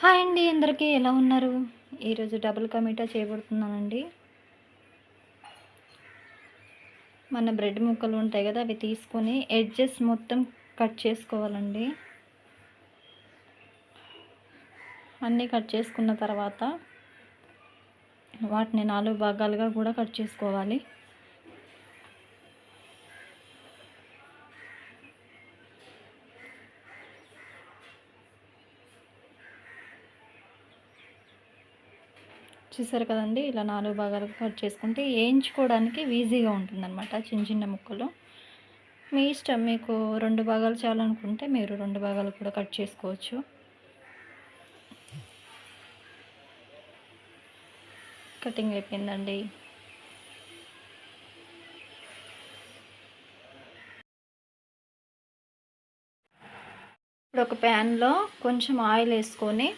Hi అండి, అందరికీ ఎలా ఉన్నారు? ఈరోజు డబుల్ కమీటా చేయబోతున్నానండి. మన బ్రెడ్ ముక్కలు ఉంటాయి కదా, అవి తీసుకొని ఎడ్జెస్ మొత్తం కట్ చేసుకోవాలండి. అన్నీ కట్ చేసుకున్న తర్వాత వాటిని 4 భాగాలుగా కూడా కట్ చేసుకోవాలి. చూసారు కదండి, ఇలా 4 భాగాలుగా కట్ చేసుకుంటే వేయించుకోవడానికి ఈజీగా ఉంటుందన్నమాట. చిన్న చిన్న ముక్కలు మీ ఇష్టం. మీకు 2 భాగాలు చాలనుకుంటే మీరు 2 భాగాలు కూడా కట్ చేసుకోవచ్చు. కటింగ్ అయిపోయిందండి. ఇప్పుడు ఒక ప్యాన్లో కొంచెం ఆయిల్ వేసుకొని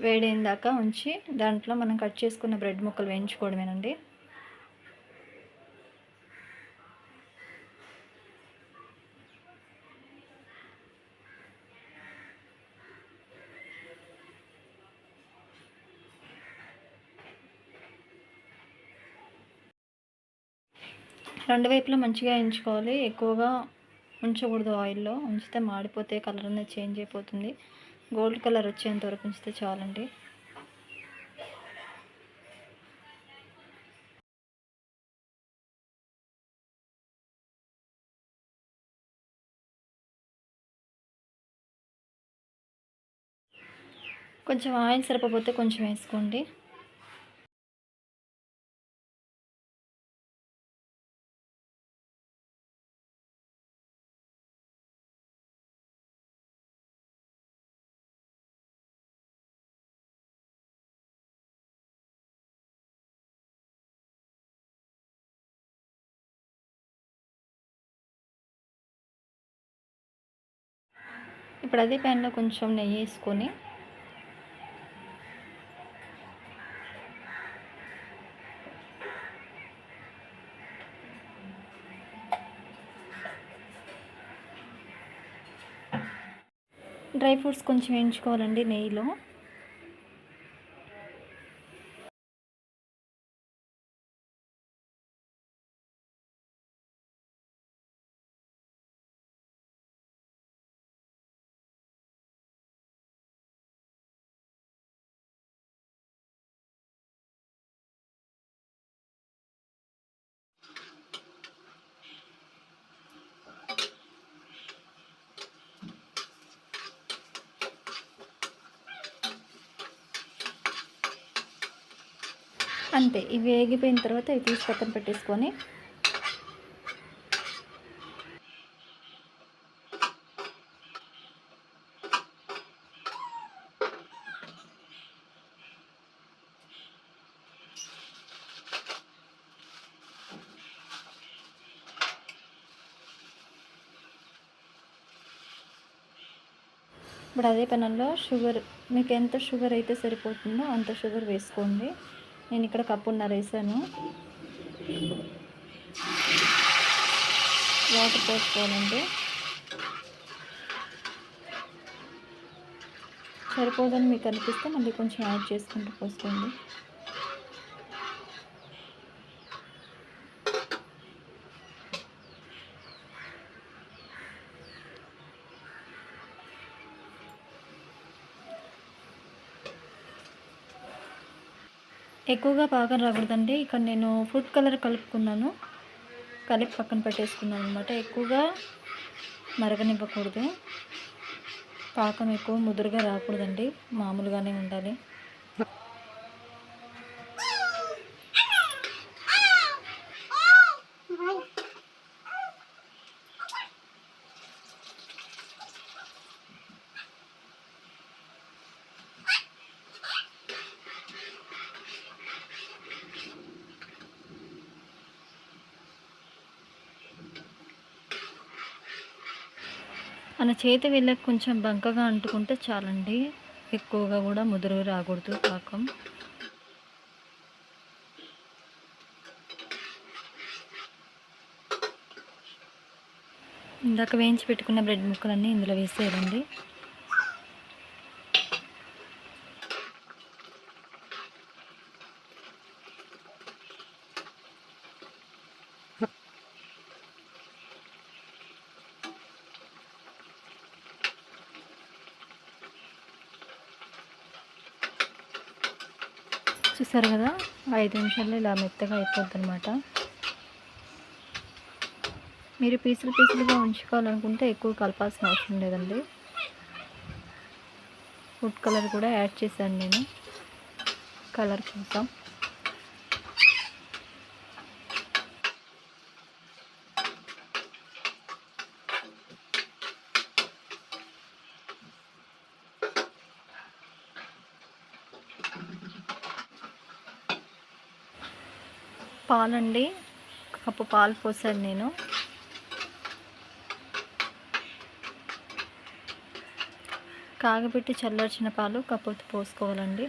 వేడైన దాకా ఉంచి దాంట్లో మనం కట్ చేసుకున్న బ్రెడ్ ముక్కలు వేయించుకోవడమేనండి. రెండు వైపులా మంచిగా వేయించుకోవాలి. ఎక్కువగా ఉంచకూడదు. ఆయిల్లో ఉంచితే మాడిపోతే కలర్ అనేది చేంజ్ అయిపోతుంది. గోల్డ్ కలర్ వచ్చేంత వరకు ఉంచితే చాలండి. కొంచెం ఆయిల్ సరిపోతే కొంచెం వేసుకోండి. ఇప్పుడు అదే ప్యాన్లో కొంచెం నెయ్యి వేసుకొని డ్రై ఫ్రూట్స్ కొంచెం వేయించుకోవాలండి నెయ్యిలో. అంతే. ఇవి వేగిపోయిన తర్వాత ఇవి తీసి పక్కన పెట్టేసుకొని ఇప్పుడు అదే పెనంలో షుగర్, మీకు ఎంత షుగర్ అయితే సరిపోతుందో అంత షుగర్ వేసుకోండి. నేను ఇక్కడ 1.5 కప్పు వేసాను. వాటర్ పోసుకోవాలండి. సరిపోదని మీకు అనిపిస్తే మళ్ళీ కొంచెం యాడ్ చేసుకుంటూ పోసుకోండి. ఎక్కువగా పాకం రాకూడదండి. ఇక్కడ నేను ఫుడ్ కలర్ కలుపుకున్నాను, కలిపి పక్కన పెట్టేసుకున్నాను అనమాట. ఎక్కువగా మరగనివ్వకూడదు. పాకం ఎక్కువ ముదురుగా రాకూడదండి, మామూలుగానే ఉండాలి. మన చేతి వేళ్ళకి కొంచెం బంకగా అంటుకుంటే చాలండి. ఎక్కువగా కూడా ముదురు రాకూడదు పాకం. ఇందాక వేయించి పెట్టుకున్న బ్రెడ్ ముక్కలన్నీ ఇందులో వేసేయాలండి. చూసారు కదా, 5 నిమిషాల్లో ఇలా మెత్తగా అయిపోద్ది అనమాట. మీరు పీసులు పీసులుగా ఉంచుకోవాలనుకుంటే ఎక్కువ కలపాల్సిన అవసరం లేదండి. ఫుడ్ కలర్ కూడా యాడ్ చేశాను నేను కలర్ కోసం. పాలండి, కప్పు పాలు పోసాను నేను. కాగబెట్టి చల్లార్చిన పాలు కప్పు పోసుకోవాలండి.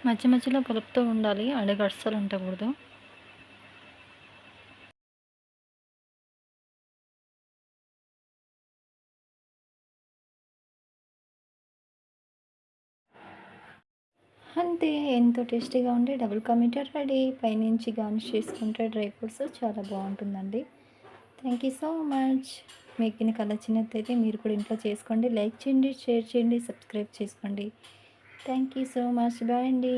మధ్య మధ్యలో కలుపుతూ ఉండాలి, అడుగు అస్సలు ఉండకూడదు. అంతే, ఎంతో టేస్టీగా ఉండే డబుల్ కా మీఠా రెడీ. పైనుంచి గార్నిష్ చేసుకుంటే డ్రై ఫ్రూట్స్ చాలా బాగుంటుందండి. Thank you so much. మీకు కనుక నచ్చినట్టయితే మీరు కూడా ఇంట్లో చేసుకోండి. లైక్ చేయండి, షేర్ చేయండి, సబ్స్క్రైబ్ చేసుకోండి. Thank you so much. Bye అండి.